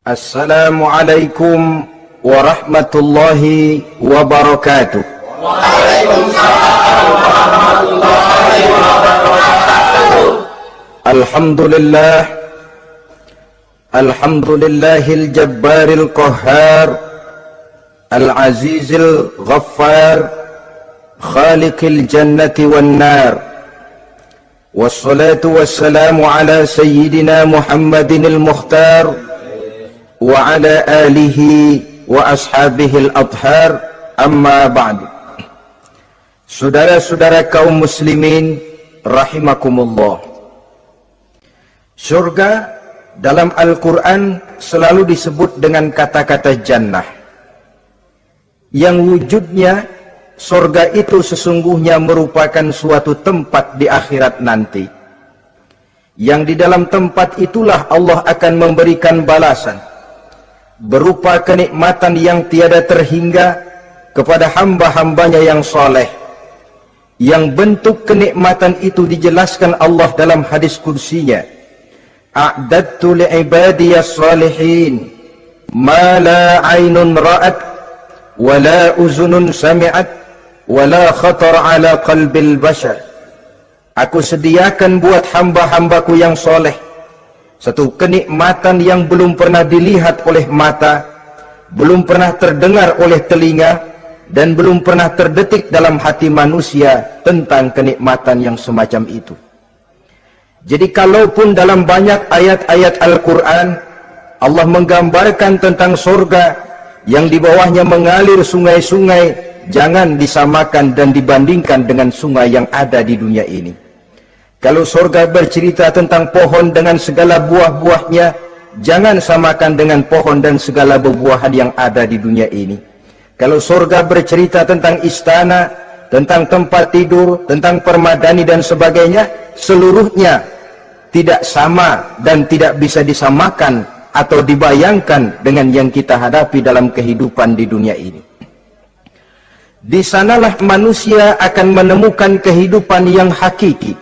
Assalamualaikum warahmatullahi wabarakatuh. Waalaikumsalam warahmatullahi wabarakatuh. Alhamdulillah, alhamdulillahil jabbaril qahhar, al-azizil ghaffar, khaliqil jannati wan nar. Wassalatu wassalamu ala sayyidina Muhammadinil mukhtar wa ala alihi wa ashabihil adhar, amma ba'du. Saudara-saudara kaum muslimin rahimakumullah, surga dalam Al-Quran selalu disebut dengan kata-kata jannah, yang wujudnya surga itu sesungguhnya merupakan suatu tempat di akhirat nanti, yang di dalam tempat itulah Allah akan memberikan balasan berupa kenikmatan yang tiada terhingga kepada hamba-hambanya yang soleh, yang bentuk kenikmatan itu dijelaskan Allah dalam hadis kursinya, a'dadtu li'ibadiyas salihin ma la aynun ra'at wa la uzunun sami'at wa la khatar ala qalbil bashar. Aku sediakan buat hamba-hambaku yang soleh satu kenikmatan yang belum pernah dilihat oleh mata, belum pernah terdengar oleh telinga, dan belum pernah terdetik dalam hati manusia tentang kenikmatan yang semacam itu. Jadi kalaupun dalam banyak ayat-ayat Al-Quran Allah menggambarkan tentang surga yang di bawahnya mengalir sungai-sungai, jangan disamakan dan dibandingkan dengan sungai yang ada di dunia ini. Kalau surga bercerita tentang pohon dengan segala buah-buahnya, jangan samakan dengan pohon dan segala buah-buahan yang ada di dunia ini. Kalau surga bercerita tentang istana, tentang tempat tidur, tentang permadani dan sebagainya, seluruhnya tidak sama dan tidak bisa disamakan atau dibayangkan dengan yang kita hadapi dalam kehidupan di dunia ini. Di sanalah manusia akan menemukan kehidupan yang hakiki,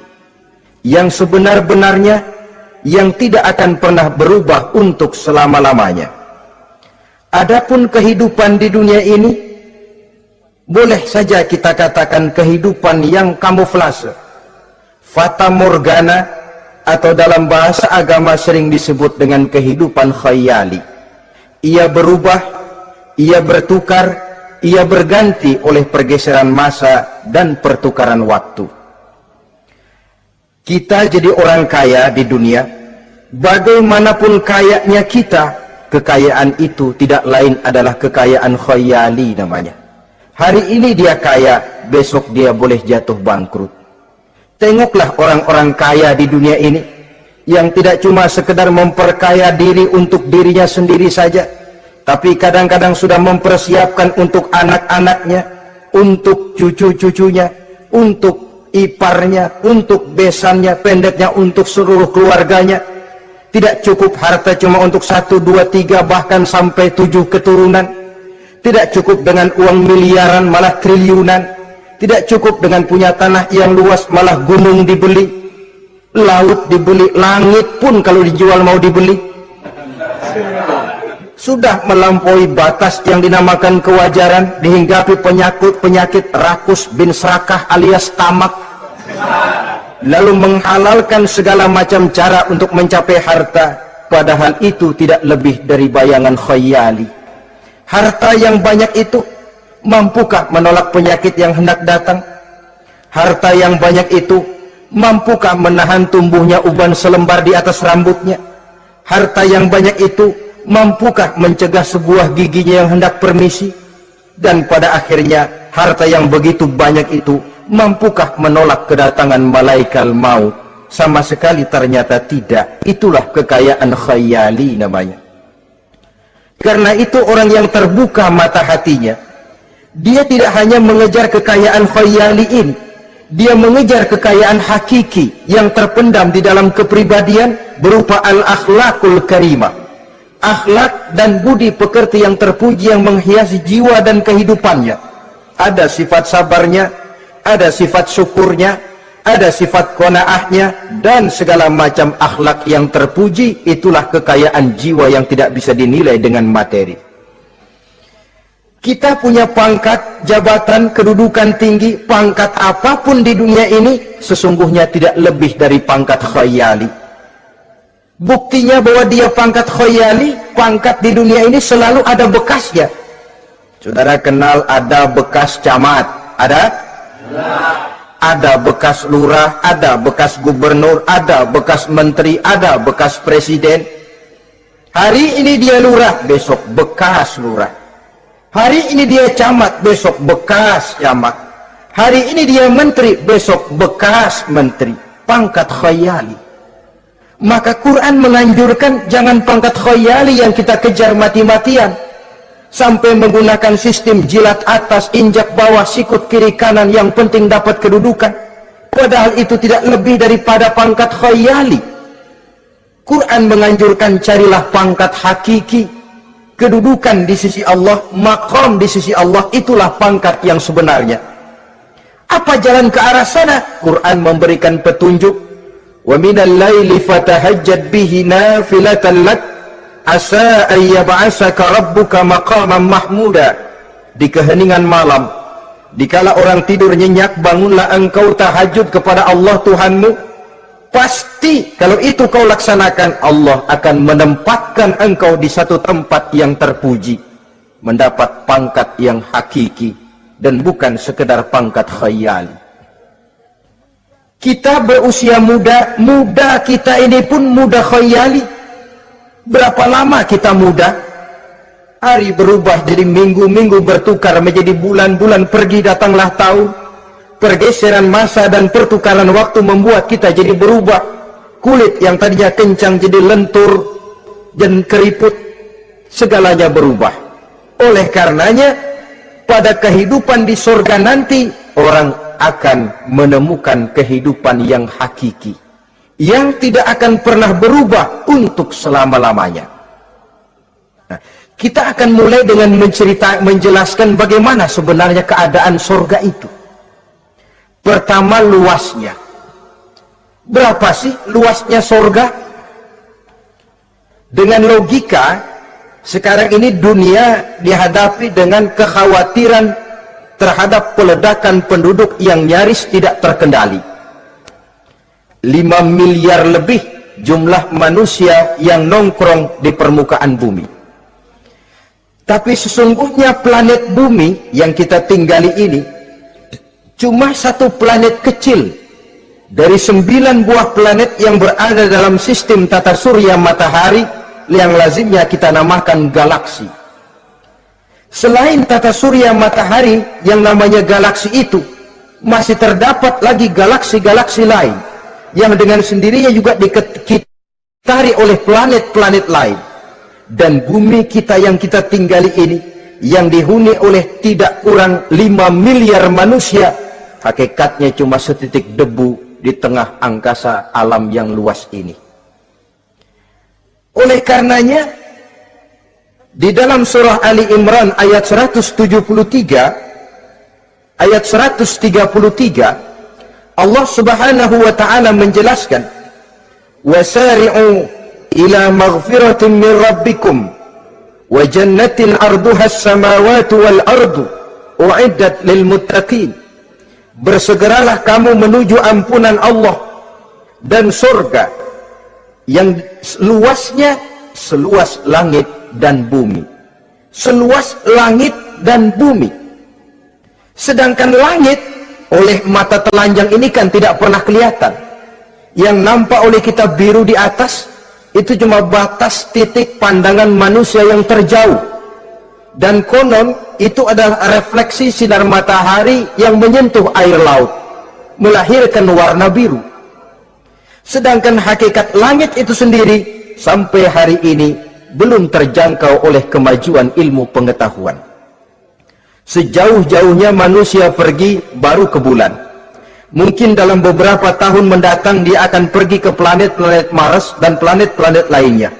yang sebenar-benarnya, yang tidak akan pernah berubah untuk selama-lamanya. Adapun kehidupan di dunia ini, boleh saja kita katakan kehidupan yang kamuflase, fata morgana, atau dalam bahasa agama sering disebut dengan kehidupan khayali. Ia berubah, ia bertukar, ia berganti oleh pergeseran masa dan pertukaran waktu. Kita jadi orang kaya di dunia, bagaimanapun kayanya kita, kekayaan itu tidak lain adalah kekayaan khayali namanya. Hari ini dia kaya, besok dia boleh jatuh bangkrut. Tengoklah orang-orang kaya di dunia ini, yang tidak cuma sekedar memperkaya diri untuk dirinya sendiri saja, tapi kadang-kadang sudah mempersiapkan untuk anak-anaknya, untuk cucu-cucunya, untuk iparnya, untuk besannya, pendeknya untuk seluruh keluarganya. Tidak cukup harta cuma untuk 1, 2, 3 bahkan sampai 7 keturunan. Tidak cukup dengan uang miliaran malah triliunan. Tidak cukup dengan punya tanah yang luas malah gunung dibeli, laut dibeli, langit pun kalau dijual mau dibeli. Sudah melampaui batas yang dinamakan kewajaran, dihinggapi penyakit rakus bin serakah alias tamak, lalu menghalalkan segala macam cara untuk mencapai harta, padahal itu tidak lebih dari bayangan khayali. Harta yang banyak itu mampukah menolak penyakit yang hendak datang? Harta yang banyak itu mampukah menahan tumbuhnya uban selembar di atas rambutnya? Harta yang banyak itu mampukah mencegah sebuah giginya yang hendak permisi? Dan pada akhirnya harta yang begitu banyak itu mampukah menolak kedatangan malaikat maut? Sama sekali ternyata tidak. Itulah kekayaan khayali namanya. Karena itu orang yang terbuka mata hatinya, dia tidak hanya mengejar kekayaan khayali ini, dia mengejar kekayaan hakiki yang terpendam di dalam kepribadian berupa al-akhlaqul karimah, akhlak dan budi pekerti yang terpuji yang menghiasi jiwa dan kehidupannya. Ada sifat sabarnya, ada sifat syukurnya, ada sifat qanaahnya, dan segala macam akhlak yang terpuji. Itulah kekayaan jiwa yang tidak bisa dinilai dengan materi. Kita punya pangkat, jabatan, kedudukan tinggi, pangkat apapun di dunia ini sesungguhnya tidak lebih dari pangkat khayali. Buktinya bahwa dia pangkat khayali, pangkat di dunia ini selalu ada bekasnya. Saudara kenal ada bekas camat, ada? Ada bekas lurah, ada bekas gubernur, ada bekas menteri, ada bekas presiden. Hari ini dia lurah, besok bekas lurah. Hari ini dia camat, besok bekas camat. Hari ini dia menteri, besok bekas menteri. Pangkat khayali. Maka Quran menganjurkan jangan pangkat khayali yang kita kejar mati-matian. Sampai menggunakan sistem jilat atas, injak bawah, sikut kiri kanan, yang penting dapat kedudukan. Padahal itu tidak lebih daripada pangkat khayali. Quran menganjurkan carilah pangkat hakiki. Kedudukan di sisi Allah, maqam di sisi Allah, itulah pangkat yang sebenarnya. Apa jalan ke arah sana? Quran memberikan petunjuk. Wa minal laili fatahajjad bihi nafilatan lak asa an yab'asaka rabbuka maqaman mahmuda. Di keheningan malam, dikala orang tidur nyenyak, bangunlah engkau tahajud kepada Allah Tuhanmu. Pasti kalau itu kau laksanakan, Allah akan menempatkan engkau di satu tempat yang terpuji, mendapat pangkat yang hakiki dan bukan sekedar pangkat khayali. Kita berusia muda, muda kita ini pun muda khayali. Berapa lama kita muda? Hari berubah jadi minggu, minggu bertukar menjadi bulan, bulan pergi datanglah tahun. Pergeseran masa dan pertukaran waktu membuat kita jadi berubah. Kulit yang tadinya kencang jadi lentur dan keriput. Segalanya berubah. Oleh karenanya, pada kehidupan di surga nanti, orang akan menemukan kehidupan yang hakiki, yang tidak akan pernah berubah untuk selama-lamanya. Nah, kita akan mulai dengan menjelaskan bagaimana sebenarnya keadaan surga itu. Pertama, luasnya. Berapa sih luasnya surga? Dengan logika, sekarang ini dunia dihadapi dengan kekhawatiran terhadap peledakan penduduk yang nyaris tidak terkendali. 5 miliar lebih jumlah manusia yang nongkrong di permukaan bumi. Tapi sesungguhnya planet bumi yang kita tinggali ini cuma satu planet kecil dari 9 buah planet yang berada dalam sistem tata surya matahari yang lazimnya kita namakan galaksi. Selain tata surya matahari yang namanya galaksi itu, masih terdapat lagi galaksi-galaksi lain yang dengan sendirinya juga dikitari oleh planet-planet lain. Dan bumi kita yang kita tinggali ini, yang dihuni oleh tidak kurang 5 miliar manusia, hakikatnya cuma setitik debu di tengah angkasa alam yang luas ini. Oleh karenanya, di dalam surah Ali Imran ayat 173, ayat 133, Allah Subhanahu wa taala menjelaskan, "Wasari'u ila maghfiratin min rabbikum wa jannatin 'arduha as-samawati wal ardu u'iddat lil muttaqin." Bersegeralah kamu menuju ampunan Allah dan surga yang luasnya seluas langit dan bumi. Seluas langit dan bumi. Sedangkan langit oleh mata telanjang ini kan tidak pernah kelihatan. Yang nampak oleh kita biru di atas itu cuma batas titik pandangan manusia yang terjauh. Dan konon itu adalah refleksi sinar matahari yang menyentuh air laut, melahirkan warna biru. Sedangkan hakikat langit itu sendiri sampai hari ini belum terjangkau oleh kemajuan ilmu pengetahuan. Sejauh-jauhnya manusia pergi baru ke bulan. Mungkin dalam beberapa tahun mendatang dia akan pergi ke planet-planet Mars dan planet-planet lainnya.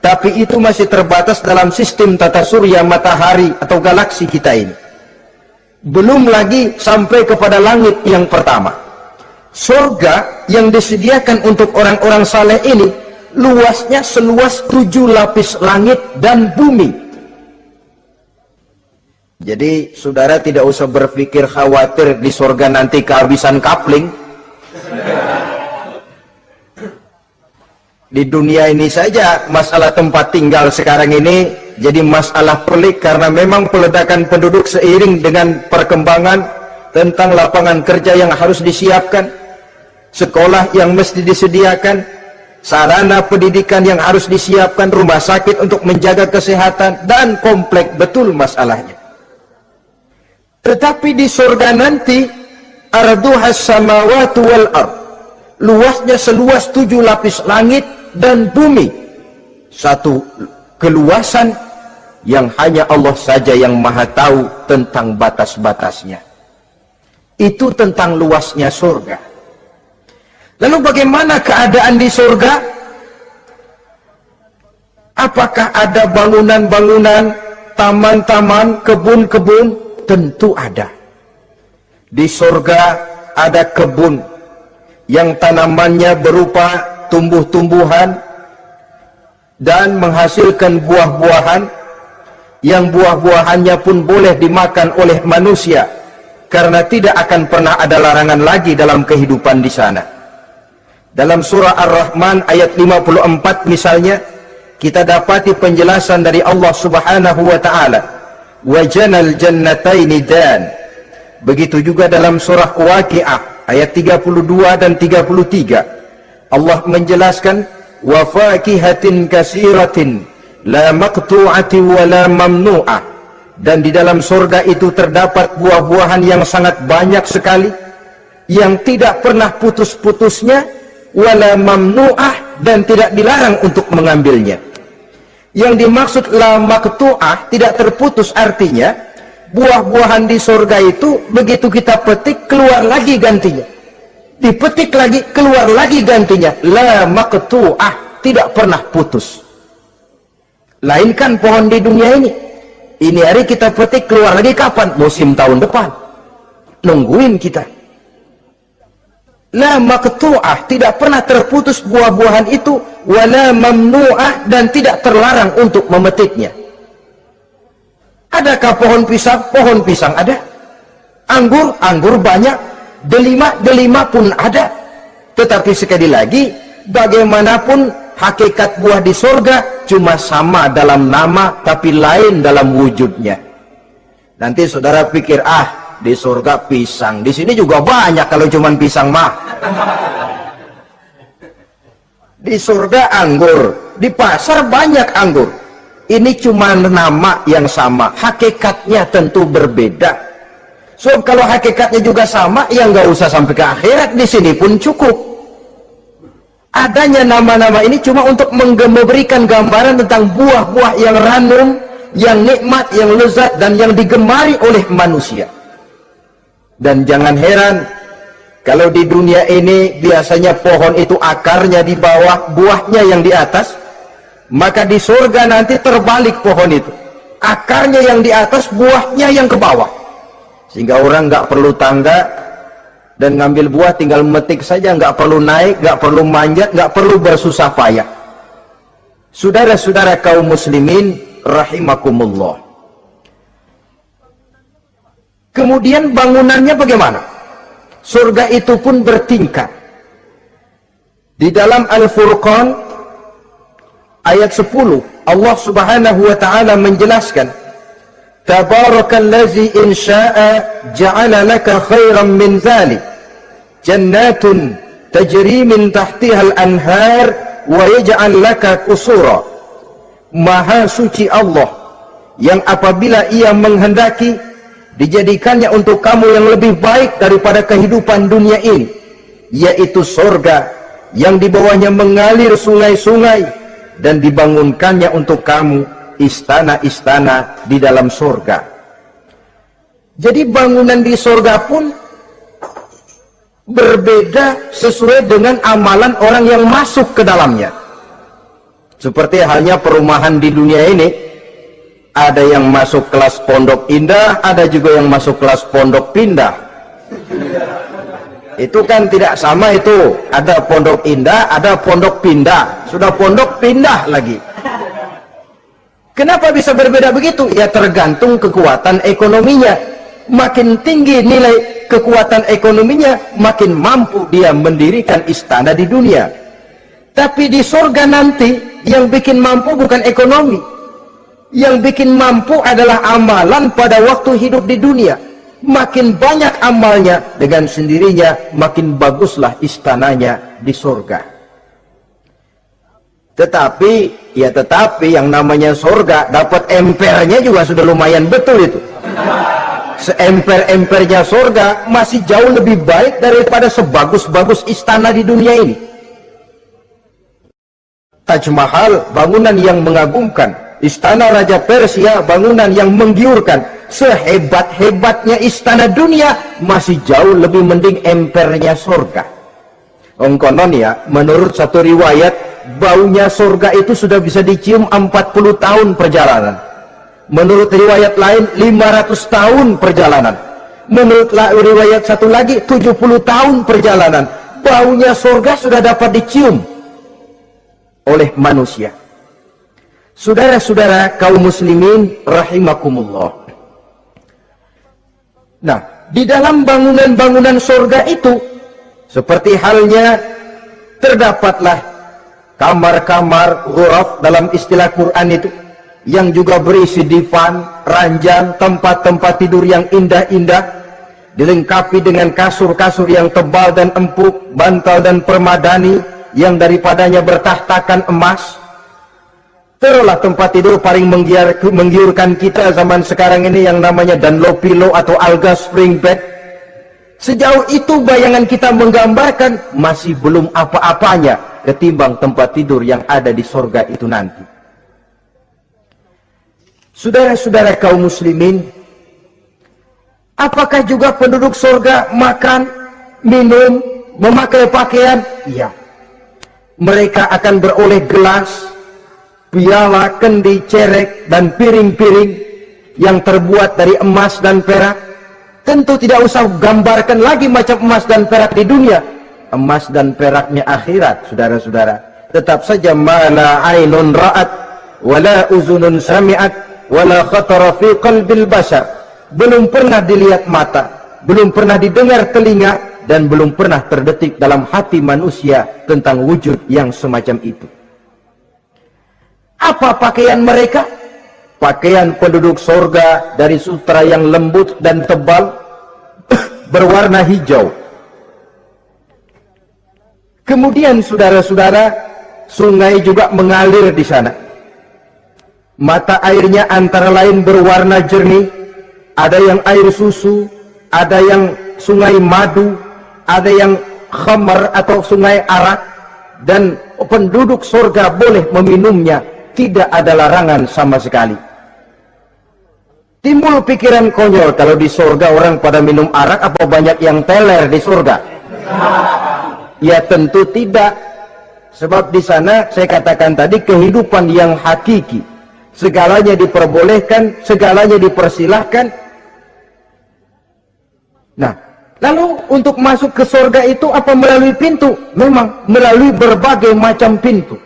Tapi itu masih terbatas dalam sistem tata surya matahari atau galaksi kita ini. Belum lagi sampai kepada langit yang pertama. Surga yang disediakan untuk orang-orang saleh ini luasnya seluas 7 lapis langit dan bumi. Jadi saudara tidak usah berpikir khawatir di surga nanti kehabisan kapling. Di dunia ini saja masalah tempat tinggal sekarang ini jadi masalah pelik, karena memang peledakan penduduk seiring dengan perkembangan tentang lapangan kerja yang harus disiapkan, sekolah yang mesti disediakan, sarana pendidikan yang harus disiapkan, rumah sakit untuk menjaga kesehatan, dan kompleks betul masalahnya. Tetapi di surga nanti arduhas samawati wal ard, luasnya seluas 7 lapis langit dan bumi, satu keluasan yang hanya Allah saja yang maha tahu tentang batas-batasnya. Itu tentang luasnya surga. Lalu bagaimana keadaan di surga? Apakah ada bangunan-bangunan, taman-taman, kebun-kebun? Tentu ada. Di surga ada kebun yang tanamannya berupa tumbuh-tumbuhan dan menghasilkan buah-buahan, yang buah-buahannya pun boleh dimakan oleh manusia, karena tidak akan pernah ada larangan lagi dalam kehidupan di sana. Dalam surah Ar-Rahman ayat 54 misalnya, kita dapati penjelasan dari Allah Subhanahu wa taala, wa janal jannataini dan. Begitu juga dalam surah Waqiah ayat 32 dan 33, Allah menjelaskan, wa fakihatin kasiratin la maqtu'ati wa la mamnu'ah, dan di dalam surga itu terdapat buah-buahan yang sangat banyak sekali, yang tidak pernah putus-putusnya, wa la mamnu'ah, dan tidak dilarang untuk mengambilnya. Yang dimaksud la maqtu'ah, tidak terputus, artinya buah-buahan di surga itu begitu kita petik keluar lagi gantinya, dipetik lagi keluar lagi gantinya, la maqtu'ah, tidak pernah putus. Lainkan pohon di dunia ini hari kita petik keluar lagi kapan? Musim tahun depan, nungguin kita. La maqtu'ah, tidak pernah terputus buah-buahan itu, wala mamnu'ah, dan tidak terlarang untuk memetiknya. Adakah pohon pisang? Pohon pisang ada. Anggur banyak. Delima pun ada. Tetapi sekali lagi, bagaimanapun hakikat buah di surga cuma sama dalam nama, tapi lain dalam wujudnya. Nanti saudara pikir, di surga pisang, di sini juga banyak kalau cuma pisang mah. Di surga anggur, di pasar banyak anggur. Ini cuma nama yang sama, hakikatnya tentu berbeda. So kalau hakikatnya juga sama, ya nggak usah sampai ke akhirat, di sini pun cukup. Adanya nama-nama ini cuma untuk memberikan gambaran tentang buah-buah yang random, yang nikmat, yang lezat, dan yang digemari oleh manusia. Dan jangan heran kalau di dunia ini biasanya pohon itu akarnya di bawah, buahnya yang di atas, maka di surga nanti terbalik pohon itu, akarnya yang di atas, buahnya yang ke bawah, sehingga orang nggak perlu tangga dan ngambil buah, tinggal metik saja, nggak perlu naik, nggak perlu manjat, nggak perlu bersusah payah. Saudara-saudara kaum muslimin rahimakumullah, kemudian bangunannya bagaimana? Surga itu pun bertingkat. Di dalam Al-Furqan ayat 10, Allah Subhanahu wa taala menjelaskan, Tabarakallazi in syaa'a ja'ala laka khairan min dzalik jannatun tajri min tahtiha al-anhar wa yaj'al laka qusura. Maha suci Allah yang apabila ia menghendaki dijadikannya untuk kamu yang lebih baik daripada kehidupan dunia ini, yaitu surga yang di bawahnya mengalir sungai-sungai, dan dibangunkannya untuk kamu istana-istana di dalam surga. Jadi bangunan di surga pun berbeda sesuai dengan amalan orang yang masuk ke dalamnya. Seperti halnya perumahan di dunia ini, ada yang masuk kelas pondok indah, ada juga yang masuk kelas pondok pindah. Itu kan tidak sama itu. Ada pondok indah, ada pondok pindah. Sudah pondok pindah lagi. Kenapa bisa berbeda begitu? Ya tergantung kekuatan ekonominya. Makin tinggi nilai kekuatan ekonominya, makin mampu dia mendirikan istana di dunia. Tapi di surga nanti, yang bikin mampu bukan ekonomi. Yang bikin mampu adalah amalan pada waktu hidup di dunia. Makin banyak amalnya, dengan sendirinya makin baguslah istananya di surga. Tetapi yang namanya surga, dapat empernya juga sudah lumayan betul itu. Seemper-empernya surga masih jauh lebih baik daripada sebagus-bagus istana di dunia ini. Taj Mahal, bangunan yang mengagumkan. Istana Raja Persia, bangunan yang menggiurkan. Sehebat-hebatnya istana dunia, masih jauh lebih mending empernya surga. Konon ya, menurut satu riwayat, baunya surga itu sudah bisa dicium 40 tahun perjalanan. Menurut riwayat lain 500 tahun perjalanan. Menurut riwayat satu lagi 70 tahun perjalanan. Baunya surga sudah dapat dicium oleh manusia. Saudara-saudara kaum muslimin rahimakumullah. Nah, di dalam bangunan-bangunan surga itu, seperti halnya terdapatlah kamar-kamar ghuraf dalam istilah Quran itu, yang juga berisi divan, ranjang, tempat-tempat tidur yang indah-indah, dilengkapi dengan kasur-kasur yang tebal dan empuk, bantal dan permadani yang daripadanya bertahtakan emas. Terulah tempat tidur paling menggiurkan kita zaman sekarang ini yang namanya Dunlopillow atau Alga Spring Bed. Sejauh itu bayangan kita menggambarkan masih belum apa-apanya ketimbang tempat tidur yang ada di surga itu nanti. Saudara-saudara kaum muslimin, apakah juga penduduk surga makan, minum, memakai pakaian? Iya. Mereka akan beroleh gelas, piala, kendi, cerek, dan piring-piring yang terbuat dari emas dan perak. Tentu tidak usah gambarkan lagi macam emas dan perak di dunia. Emas dan peraknya akhirat, saudara-saudara. Tetap saja mala ainun ra'at, wala uzunun sami'at, wala khatara fi qalbil bashar. Belum pernah dilihat mata, belum pernah didengar telinga, dan belum pernah terdetik dalam hati manusia tentang wujud yang semacam itu. Apa pakaian mereka? Pakaian penduduk surga dari sutra yang lembut dan tebal, berwarna hijau. Kemudian saudara-saudara, sungai juga mengalir di sana. Mata airnya antara lain berwarna jernih, ada yang air susu, ada yang sungai madu, ada yang khamar atau sungai arak, dan penduduk surga boleh meminumnya, tidak ada larangan sama sekali. Timbul pikiran konyol, kalau di surga orang pada minum arak, apa banyak yang teler di surga? Ya tentu tidak, sebab di sana saya katakan tadi kehidupan yang hakiki. Segalanya diperbolehkan, segalanya dipersilahkan. Nah, lalu untuk masuk ke surga itu apa melalui pintu? Memang melalui berbagai macam pintu.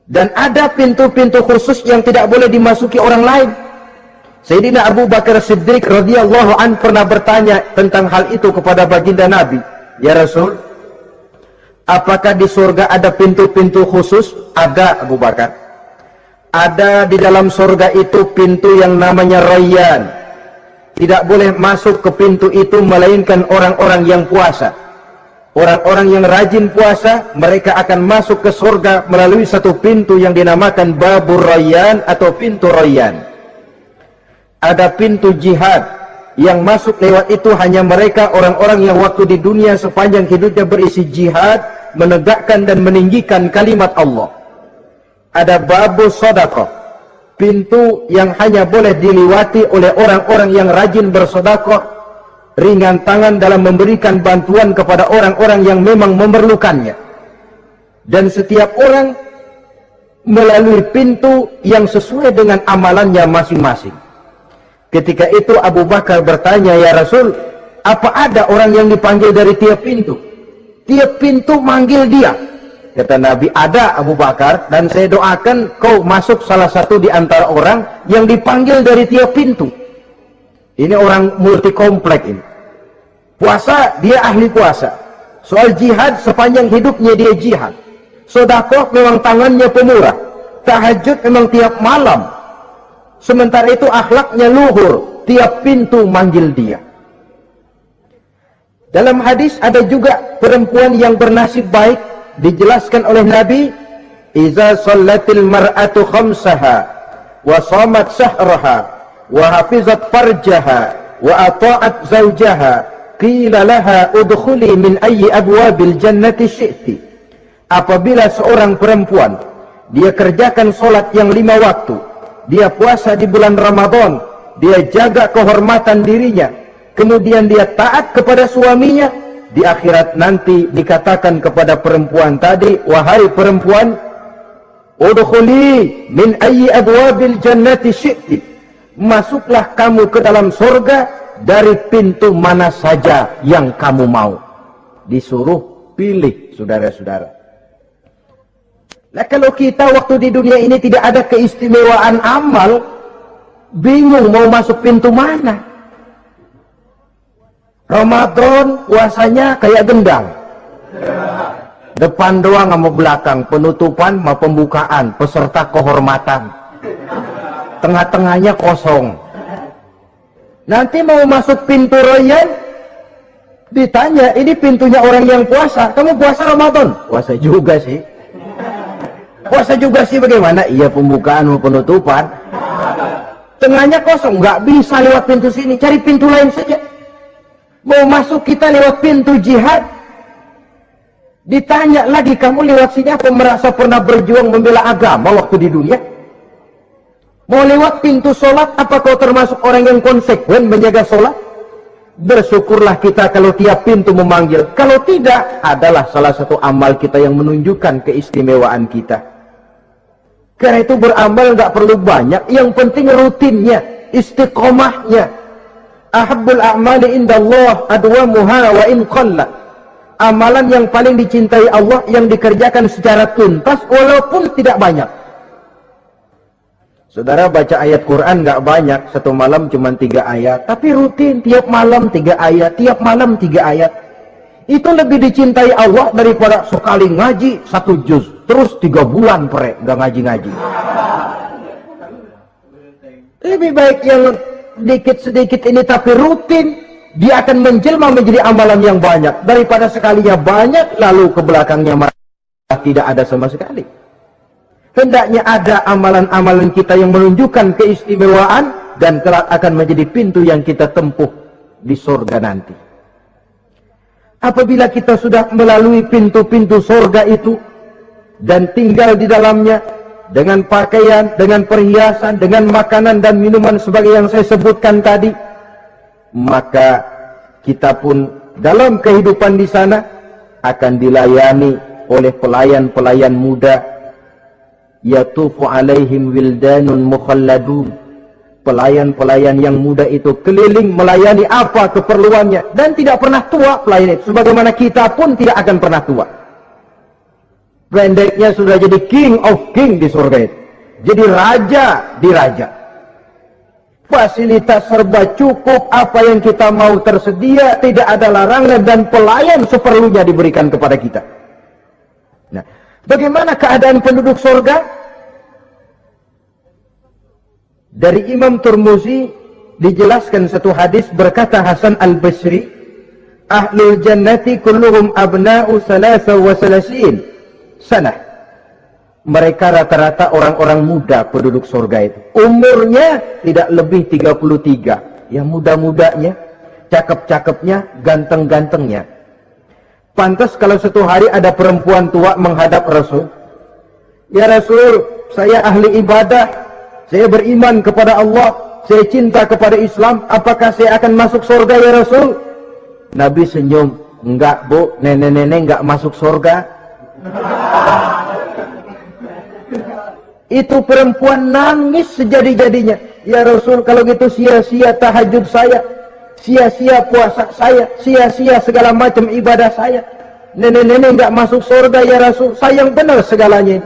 Dan ada pintu-pintu khusus yang tidak boleh dimasuki orang lain. Sayyidina Abu Bakar Siddiq radhiyallahu an pernah bertanya tentang hal itu kepada baginda Nabi. Ya Rasul, apakah di surga ada pintu-pintu khusus? Ada, Abu Bakar. Ada di dalam surga itu pintu yang namanya Rayyan. Tidak boleh masuk ke pintu itu melainkan orang-orang yang puasa. Orang-orang yang rajin puasa, mereka akan masuk ke surga melalui satu pintu yang dinamakan Babur Rayyan atau pintu Rayyan. Ada pintu jihad, yang masuk lewat itu hanya mereka orang-orang yang waktu di dunia sepanjang hidupnya berisi jihad, menegakkan dan meninggikan kalimat Allah. Ada babu sedekah, pintu yang hanya boleh diliwati oleh orang-orang yang rajin bersedekah, ringan tangan dalam memberikan bantuan kepada orang-orang yang memang memerlukannya. Dan setiap orang melalui pintu yang sesuai dengan amalannya masing-masing. Ketika itu Abu Bakar bertanya, ya Rasul, Apa ada orang yang dipanggil dari tiap pintu? Tiap pintu manggil dia. Kata Nabi, ada Abu Bakar, dan saya doakan kau masuk salah satu di antara orang yang dipanggil dari tiap pintu. Ini orang multi komplek ini. Puasa, dia ahli puasa. Soal jihad, sepanjang hidupnya dia jihad. Sedekah memang tangannya pemurah. Tahajud memang tiap malam. Sementara itu akhlaknya luhur. Tiap pintu manggil dia. Dalam hadis ada juga perempuan yang bernasib baik, dijelaskan oleh Nabi, iza sallatil mar'atu khamsaha wa shamat shahraha wa hafizat farjaha wa ata'at zawjaha qila laha udkhuli min ayyi abwabil jannati syi'ti. Apabila seorang perempuan dia kerjakan solat yang 5 waktu, dia puasa di bulan Ramadan, dia jaga kehormatan dirinya, kemudian dia taat kepada suaminya, di akhirat nanti dikatakan kepada perempuan tadi, wahai perempuan, udkhuli min ayyi abwabil jannati syi'ti, masuklah kamu ke dalam surga dari pintu mana saja yang kamu mau. Disuruh pilih, saudara-saudara. Nah, kalau kita waktu di dunia ini tidak ada keistimewaan amal, bingung mau masuk pintu mana. Ramadan puasanya kayak gendang, depan doang sama belakang, penutupan sama pembukaan, peserta kehormatan, tengah-tengahnya kosong. Nanti mau masuk pintu royan, ditanya, ini pintunya orang yang puasa, kamu puasa Ramadan? Puasa juga sih. Puasa juga sih, bagaimana? Iya, pembukaan sama penutupan, tengahnya kosong, nggak bisa lewat pintu sini, cari pintu lain saja. Mau masuk kita lewat pintu jihad, ditanya lagi, kamu lewat sini apa merasa pernah berjuang membela agama waktu di dunia? Mau lewat pintu sholat, apa kau termasuk orang yang konsekuen menjaga sholat? Bersyukurlah kita kalau tiap pintu memanggil. Kalau tidak, adalah salah satu amal kita yang menunjukkan keistimewaan kita. Karena itu beramal nggak perlu banyak, yang penting rutinnya, istiqomahnya. Ahabbul a'mali indallah adwamuha wa in qalla. Amalan yang paling dicintai Allah yang dikerjakan secara tuntas walaupun tidak banyak. Saudara baca ayat Quran nggak banyak, satu malam cuma 3 ayat, tapi rutin tiap malam 3 ayat, tiap malam 3 ayat. Itu lebih dicintai Allah daripada sekali ngaji 1 juz, terus 3 bulan nggak ngaji-ngaji. Lebih baik yang sedikit-sedikit ini tapi rutin, dia akan menjelma menjadi amalan yang banyak, daripada sekalinya banyak lalu ke belakangnya malah tidak ada sama sekali. Hendaknya ada amalan-amalan kita yang menunjukkan keistimewaan dan kelak akan menjadi pintu yang kita tempuh di surga nanti. Apabila kita sudah melalui pintu-pintu surga itu dan tinggal di dalamnya dengan pakaian, dengan perhiasan, dengan makanan dan minuman sebagai yang saya sebutkan tadi, maka kita pun dalam kehidupan di sana akan dilayani oleh pelayan-pelayan muda. Yatufu alaihim wildanun mukhalladun. Pelayan-pelayan yang muda itu keliling melayani apa keperluannya dan tidak pernah tua pelayan itu, sebagaimana kita pun tidak akan pernah tua. Pendeknya sudah jadi king of king di surga itu, jadi raja di raja. Fasilitas serba cukup, apa yang kita mau tersedia, tidak ada larangan, dan pelayan seperlunya diberikan kepada kita. Nah, bagaimana keadaan penduduk surga? Dari Imam Tirmizi dijelaskan satu hadis, berkata Hasan al-Basri, ahlul jannati kulluhum abna'u 33 sanah. Mereka rata-rata orang-orang muda penduduk surga itu. Umurnya tidak lebih 33. Ya, muda-mudanya, cakep-cakepnya, ganteng-gantengnya. Pantas kalau satu hari ada perempuan tua menghadap Rasul. Ya Rasul, saya ahli ibadah, saya beriman kepada Allah, saya cinta kepada Islam, apakah saya akan masuk surga ya Rasul? Nabi senyum, enggak bu, nenek-nenek enggak masuk surga. Itu perempuan nangis sejadi-jadinya. Ya Rasul, kalau gitu sia-sia tahajud saya, sia-sia puasa saya, sia-sia segala macam ibadah saya. Nenek-nenek nggak masuk surga ya Rasul, sayang benar segalanya.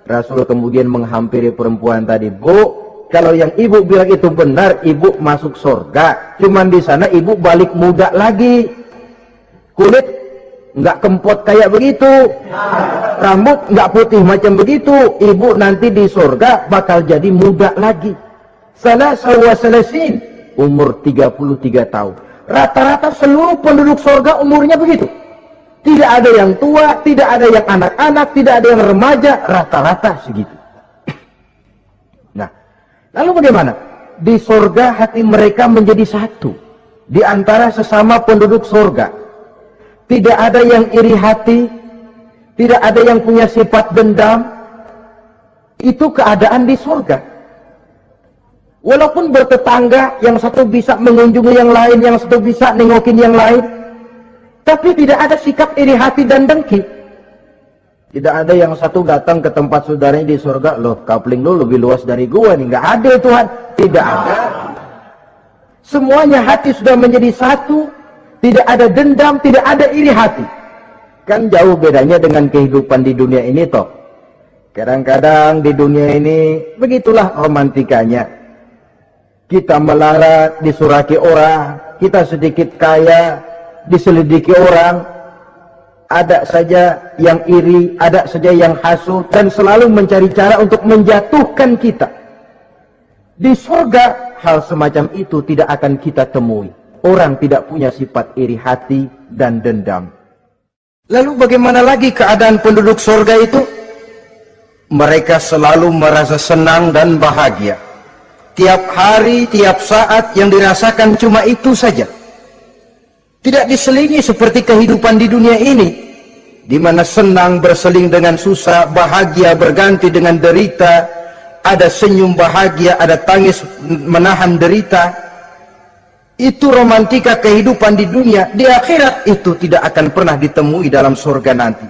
Rasul kemudian menghampiri perempuan tadi, Bu, kalau yang ibu bilang itu benar, ibu masuk surga. Cuman di sana ibu balik muda lagi, kulit nggak kempot kayak begitu, rambut nggak putih macam begitu. Ibu nanti di surga bakal jadi muda lagi. Salah selesin, umur 33 tahun. Rata-rata seluruh penduduk surga umurnya begitu. Tidak ada yang tua, tidak ada yang anak-anak, tidak ada yang remaja, rata-rata segitu. Nah, lalu bagaimana? Di surga hati mereka menjadi satu di antara sesama penduduk surga. Tidak ada yang iri hati, tidak ada yang punya sifat dendam. Itu keadaan di surga. Walaupun bertetangga, yang satu bisa mengunjungi yang lain, yang satu bisa nengokin yang lain, tapi tidak ada sikap iri hati dan dengki. Tidak ada yang satu datang ke tempat saudaranya di surga, loh kapling lu lebih luas dari gua nih. Nggak ada Tuhan, tidak ada. Semuanya hati sudah menjadi satu, tidak ada dendam, tidak ada iri hati. Kan jauh bedanya dengan kehidupan di dunia ini toh. Kadang-kadang di dunia ini begitulah romantikanya. Kita melarat, disuraki orang, kita sedikit kaya, diselidiki orang, ada saja yang iri, ada saja yang hasut, dan selalu mencari cara untuk menjatuhkan kita. Di surga, hal semacam itu tidak akan kita temui. Orang tidak punya sifat iri hati dan dendam. Lalu bagaimana lagi keadaan penduduk surga itu? Mereka selalu merasa senang dan bahagia. Tiap hari, tiap saat yang dirasakan cuma itu saja. Tidak diselingi seperti kehidupan di dunia ini, di mana senang berseling dengan susah, bahagia berganti dengan derita, ada senyum bahagia, ada tangis menahan derita. Itu romantika kehidupan di dunia. Di akhirat itu tidak akan pernah ditemui dalam surga nanti.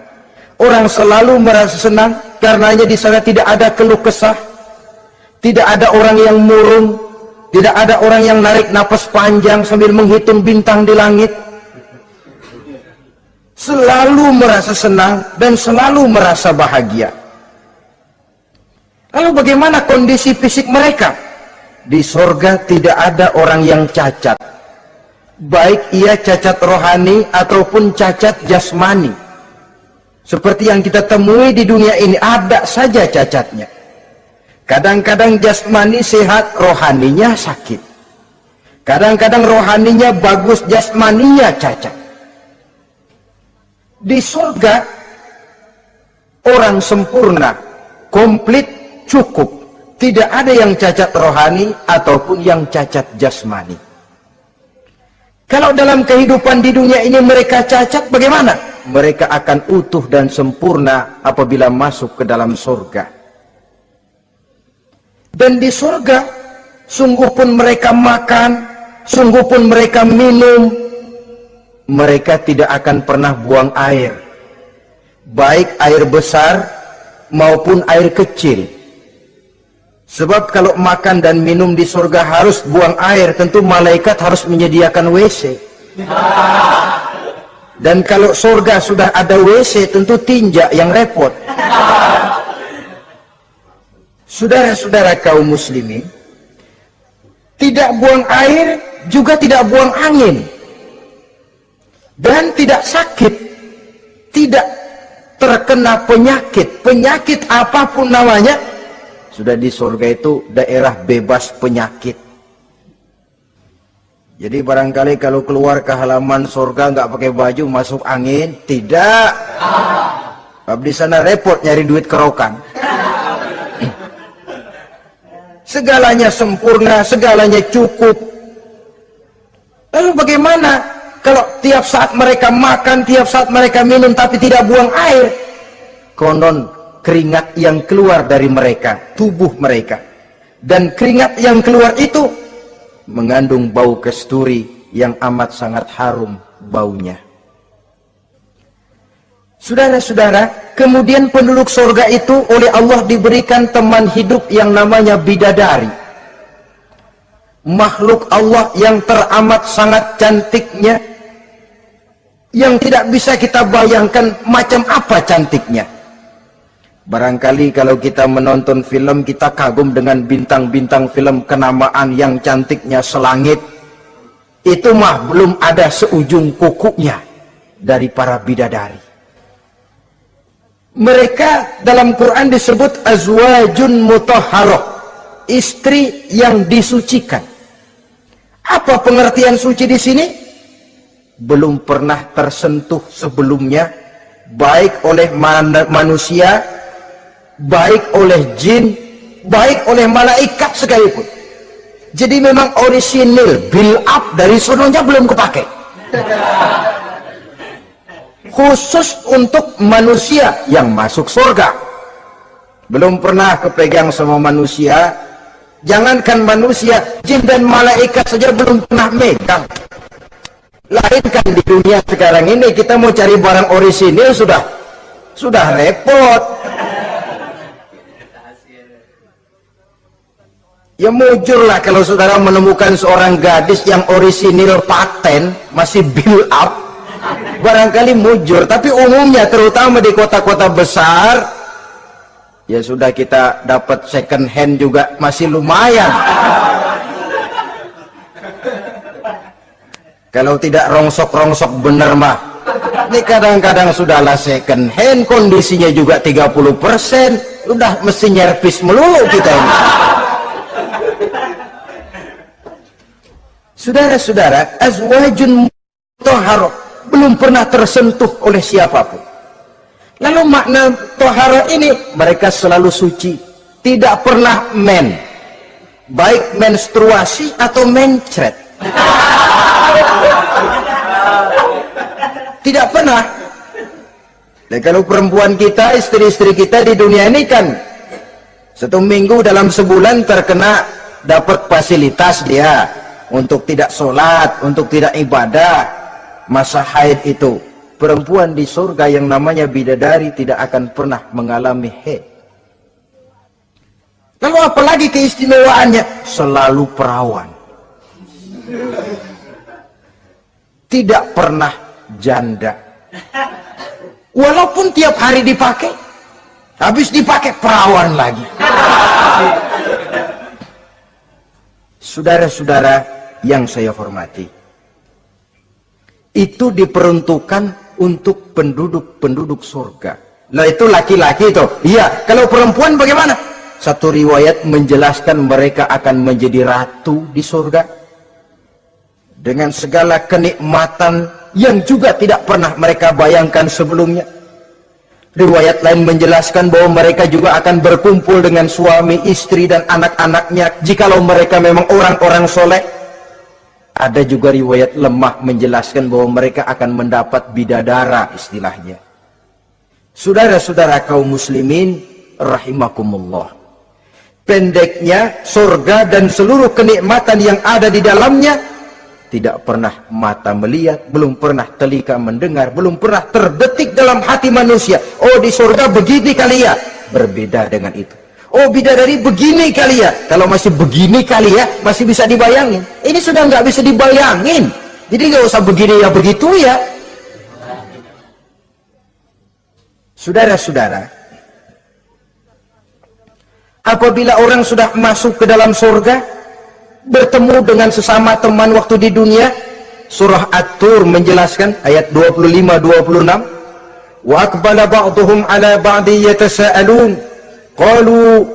Orang selalu merasa senang, karenanya di sana tidak ada keluh kesah, tidak ada orang yang murung, tidak ada orang yang narik napas panjang sambil menghitung bintang di langit. Selalu merasa senang dan selalu merasa bahagia. Lalu bagaimana kondisi fisik mereka? Di surga tidak ada orang yang cacat, baik ia cacat rohani ataupun cacat jasmani. Seperti yang kita temui di dunia ini, ada saja cacatnya. Kadang-kadang jasmani sehat, rohaninya sakit. Kadang-kadang rohaninya bagus, jasmaninya cacat. Di surga, orang sempurna, komplit, cukup. Tidak ada yang cacat rohani ataupun yang cacat jasmani. Kalau dalam kehidupan di dunia ini mereka cacat, bagaimana? Mereka akan utuh dan sempurna apabila masuk ke dalam surga. Dan di surga, sungguh pun mereka makan, sungguh pun mereka minum, mereka tidak akan pernah buang air, baik air besar maupun air kecil. Sebab kalau makan dan minum di surga harus buang air, tentu malaikat harus menyediakan WC. Dan kalau surga sudah ada WC, tentu tinja yang repot. Saudara-saudara kaum muslimin, tidak buang air, juga tidak buang angin, dan tidak sakit, tidak terkena penyakit apapun namanya. Sudah di surga itu daerah bebas penyakit. Jadi barangkali kalau keluar ke halaman surga nggak pakai baju masuk angin, tidak. Di sana repot nyari duit kerokan. Segalanya sempurna, segalanya cukup. Lalu bagaimana kalau tiap saat mereka makan, tiap saat mereka minum, tapi tidak buang air? Konon keringat yang keluar dari mereka, tubuh mereka. Dan keringat yang keluar itu mengandung bau kasturi yang amat sangat harum baunya. Saudara-saudara, kemudian penduduk surga itu oleh Allah diberikan teman hidup yang namanya bidadari. makhluk Allah yang teramat sangat cantiknya, yang tidak bisa kita bayangkan macam apa cantiknya. Barangkali kalau kita menonton film, kita kagum dengan bintang-bintang film kenamaan yang cantiknya selangit. Itu mah belum ada seujung kukunya dari para bidadari. Mereka dalam Quran disebut azwajun mutahharah, istri yang disucikan. Apa pengertian suci di sini? Belum pernah tersentuh sebelumnya, baik oleh manusia, baik oleh jin, baik oleh malaikat sekalipun. Jadi memang orisinil, build up dari sononya belum kepake. Khusus untuk manusia yang masuk surga. Belum pernah kepegang sama manusia. Jangankan manusia, jin dan malaikat saja belum pernah megang. Lain kan di dunia sekarang ini, kita mau cari barang orisinil sudah repot. Ya mujurlah kalau saudara menemukan seorang gadis yang orisinil paten, masih build up, barangkali mujur. Tapi umumnya terutama di kota-kota besar, ya sudah, kita dapat second hand juga masih lumayan. Kalau tidak rongsok-rongsok bener mah, ini kadang-kadang sudahlah second hand, kondisinya juga 30%, udah mesti nyervis melulu kita ini. Saudara-saudara, azwajun mutahharah belum pernah tersentuh oleh siapapun. Lalu makna tohara ini, mereka selalu suci, tidak pernah baik menstruasi atau mencret, tidak pernah. Dan kalau perempuan kita, istri-istri kita di dunia ini kan 1 minggu dalam sebulan terkena dapat fasilitas dia untuk tidak sholat, untuk tidak ibadah, masa haid itu. Perempuan di surga yang namanya bidadari tidak akan pernah mengalami haid. Lalu apalagi keistimewaannya? Selalu perawan, tidak pernah janda. Walaupun tiap hari dipakai, habis dipakai perawan lagi. Saudara-saudara yang saya hormati, itu diperuntukkan untuk penduduk-penduduk surga. Nah itu laki-laki itu. Iya, kalau perempuan bagaimana? Satu riwayat menjelaskan mereka akan menjadi ratu di surga dengan segala kenikmatan yang juga tidak pernah mereka bayangkan sebelumnya. Riwayat lain menjelaskan bahwa mereka juga akan berkumpul dengan suami, istri, dan anak-anaknya jikalau mereka memang orang-orang soleh. Ada juga riwayat lemah menjelaskan bahwa mereka akan mendapat bidadara istilahnya. Saudara-saudara kaum muslimin rahimakumullah, pendeknya surga dan seluruh kenikmatan yang ada di dalamnya tidak pernah mata melihat, belum pernah telinga mendengar, belum pernah terbetik dalam hati manusia. Oh, di surga begini kali ya, berbeda dengan itu. Oh, bidadari begini kali ya, kalau masih begini kali ya, masih bisa dibayangin. Ini sudah nggak bisa dibayangin, jadi nggak usah begini ya begitu ya. Saudara-saudara, apabila orang sudah masuk ke dalam surga, bertemu dengan sesama teman waktu di dunia, surah At-Tur menjelaskan ayat 25-26, wa aqbala ba'duhum ala ba'di yatasaalun qalu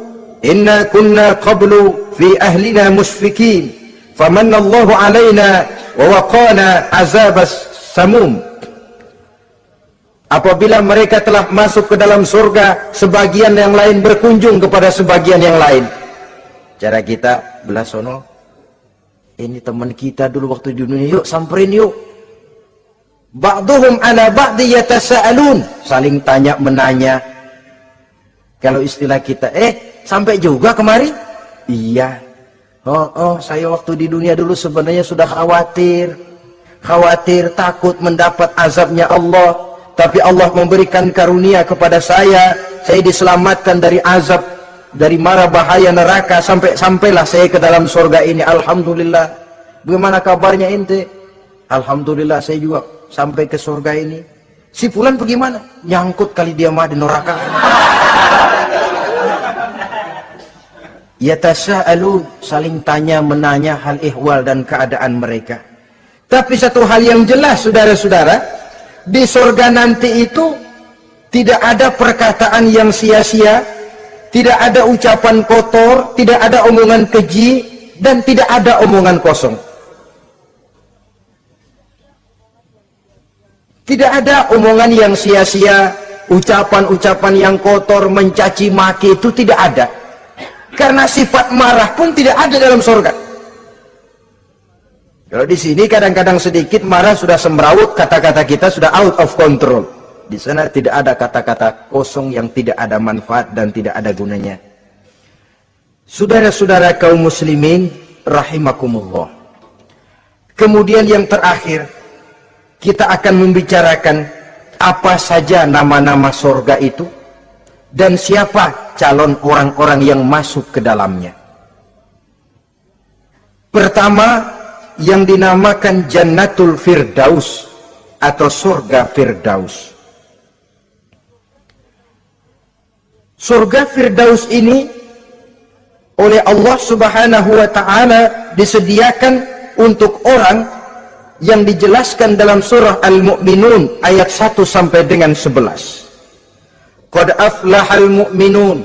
inna kunna qablu fi ahlina mushfikin famanna Allahu alaina wa waqana azabas samum. Apabila mereka telah masuk ke dalam surga, sebagian yang lain berkunjung kepada sebagian yang lain. Cara kita belah sono, ini teman kita dulu waktu di dunia, yuk samperin yuk. Ba'duhum ala ba'di yatasaalun, saling tanya menanya. Kalau istilah kita, sampai juga kemari? Iya. Oh, saya waktu di dunia dulu sebenarnya sudah khawatir, takut mendapat azabnya Allah. Tapi Allah memberikan karunia kepada saya diselamatkan dari azab. dari mara bahaya neraka, sampailah saya ke dalam surga ini. Alhamdulillah. Bagaimana kabarnya ente? Alhamdulillah saya juga sampai ke surga ini. Si fulan bagaimana? Nyangkut kali dia mah di neraka. Yatasa'alun, saling tanya menanya hal ihwal dan keadaan mereka. Tapi satu hal yang jelas saudara-saudara, di surga nanti itu tidak ada perkataan yang sia-sia, tidak ada ucapan kotor, tidak ada omongan keji, dan tidak ada omongan kosong. Tidak ada omongan yang sia-sia, ucapan-ucapan yang kotor, mencaci maki, itu tidak ada. Karena sifat marah pun tidak ada dalam surga. Kalau di sini kadang-kadang sedikit marah sudah semrawut, kata-kata kita sudah out of control. Di sana tidak ada kata-kata kosong yang tidak ada manfaat dan tidak ada gunanya. Saudara-saudara kaum muslimin rahimakumullah. Kemudian yang terakhir, kita akan membicarakan apa saja nama-nama surga itu dan siapa calon orang-orang yang masuk ke dalamnya. Pertama, yang dinamakan Jannatul Firdaus atau surga Firdaus. Surga Firdaus ini oleh Allah Subhanahu wa ta'ala disediakan untuk orang yang dijelaskan dalam surah Al-Mu'minun ayat 1 sampai dengan 11. Qad aflahal mu'minun,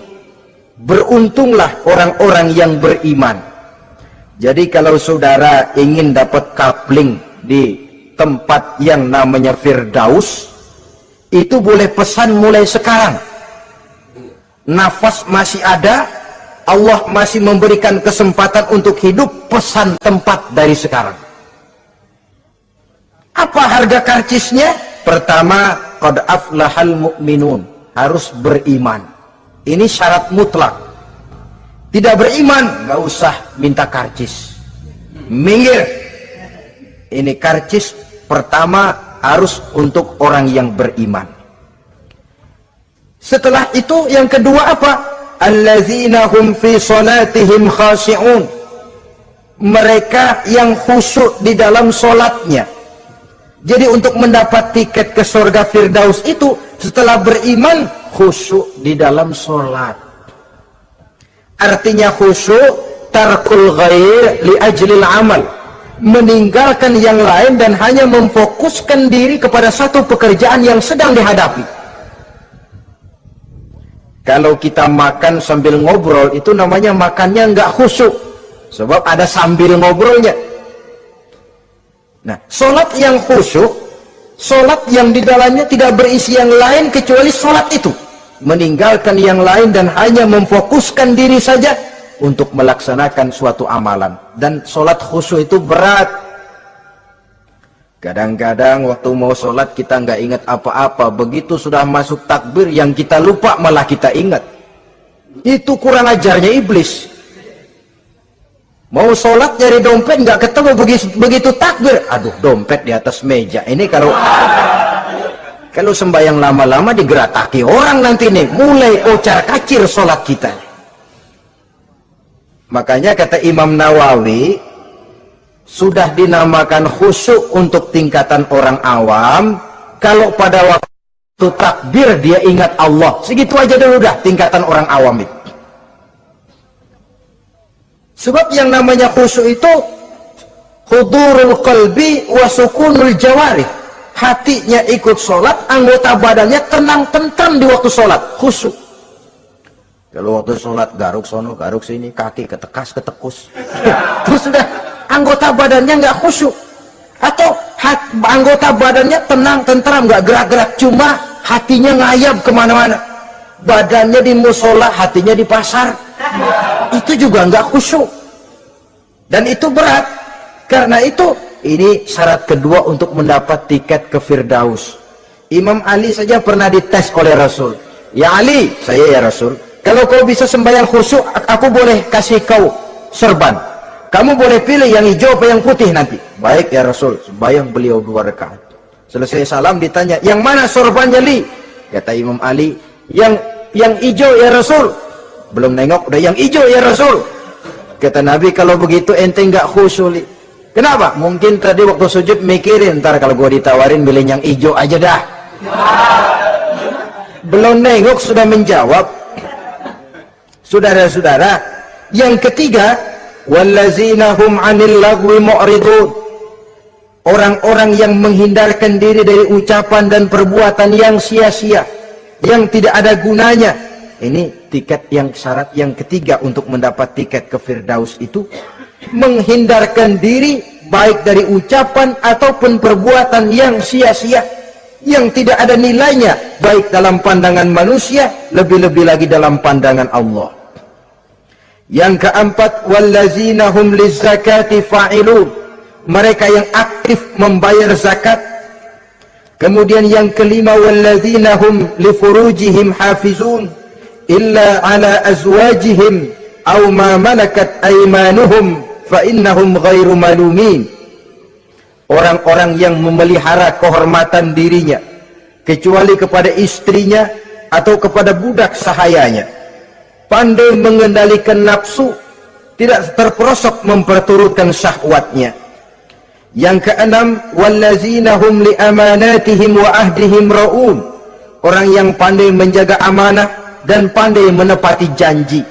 beruntunglah orang-orang yang beriman. Jadi kalau saudara ingin dapat kapling di tempat yang namanya Firdaus, itu boleh pesan mulai sekarang. Nafas masih ada, Allah masih memberikan kesempatan untuk hidup, pesan tempat dari sekarang. Apa harga karcisnya? Pertama, qad aflahal mu'minun, harus beriman. Ini syarat mutlak. Tidak beriman, nggak usah minta karcis. Minggir. Ini karcis pertama harus untuk orang yang beriman. Setelah itu yang kedua apa? Allazina hum fi salatihim khashi'un. Mereka yang khusyuk di dalam solatnya. Jadi untuk mendapat tiket ke surga Firdaus itu setelah beriman khusyuk di dalam solat. Artinya khusyuk tarkul ghair li ajlil amal. Meninggalkan yang lain dan hanya memfokuskan diri kepada satu pekerjaan yang sedang dihadapi. Kalau kita makan sambil ngobrol, itu namanya makannya nggak khusyuk. Sebab ada sambil ngobrolnya. Nah, sholat yang khusyuk, sholat yang di dalamnya tidak berisi yang lain kecuali sholat itu. Meninggalkan yang lain dan hanya memfokuskan diri saja untuk melaksanakan suatu amalan. Dan sholat khusyuk itu berat. Kadang-kadang waktu mau sholat kita nggak ingat apa-apa. Begitu sudah masuk takbir yang kita lupa malah kita ingat. Itu kurang ajarnya iblis. Mau sholat nyari dompet nggak ketemu, begitu takbir. Aduh, dompet di atas meja. Ini kalau sembahyang lama-lama digerataki orang nanti nih. Mulai ocar kacir sholat kita. Makanya kata Imam Nawawi, sudah dinamakan khusyuk untuk tingkatan orang awam kalau pada waktu takbir dia ingat Allah. Segitu aja dulu dah tingkatan orang awam itu. Sebab yang namanya khusyuk itu hudurul qalbi wa sukunul jawarih. Hatinya ikut sholat, anggota badannya tenang tentram di waktu sholat, khusyuk. Kalau waktu sholat garuk sono garuk sini, kaki ketekas ketekus, terus sudah anggota badannya nggak khusyuk. Atau anggota badannya tenang tentram, nggak gerak-gerak, cuma hatinya ngayap kemana-mana. Badannya di musola, hatinya di pasar. Itu juga nggak khusyuk. Dan itu berat. Karena itu ini syarat kedua untuk mendapat tiket ke Firdaus. Imam Ali saja pernah dites oleh Rasul. Ya Ali, saya ya Rasul, kalau kau bisa sembahyang khusyuk, aku boleh kasih kau serban. Kamu boleh pilih yang hijau apa yang putih nanti. Baik ya Rasul, sembahyang beliau 2 rakaat. Selesai salam ditanya, yang mana sorbannya Li? Kata Imam Ali, yang hijau ya Rasul. Belum nengok udah yang hijau ya Rasul. Kata Nabi, kalau begitu ente nggak khusyuk. Kenapa? Mungkin tadi waktu sujud mikirin, ntar kalau gua ditawarin pilih yang hijau aja dah. Belum nengok sudah menjawab. Saudara-saudara, yang ketiga, wallazina hum 'anil lagwi mu'ridun. Orang-orang yang menghindarkan diri dari ucapan dan perbuatan yang sia-sia, yang tidak ada gunanya. Ini tiket yang syarat yang ketiga untuk mendapat tiket ke Firdaus itu menghindarkan diri baik dari ucapan ataupun perbuatan yang sia-sia, yang tidak ada nilainya baik dalam pandangan manusia, lebih-lebih lagi dalam pandangan Allah. Yang keempat, wallazina hum lizzakati fa'ilun. Mereka yang aktif membayar zakat. Kemudian yang kelima, wallazina hum lifurujihim hafizun illa ala azwajihim aw ma malakat aymanuhum fa innahum ghairu malumin. Orang-orang yang memelihara kehormatan dirinya kecuali kepada istrinya atau kepada budak sahayanya, pandai mengendalikan nafsu, tidak terperosok memperturutkan syahwatnya. Yang keenam, wallazina hum li amanatihim wa ahdihim raun. Orang yang pandai menjaga amanah dan pandai menepati janji.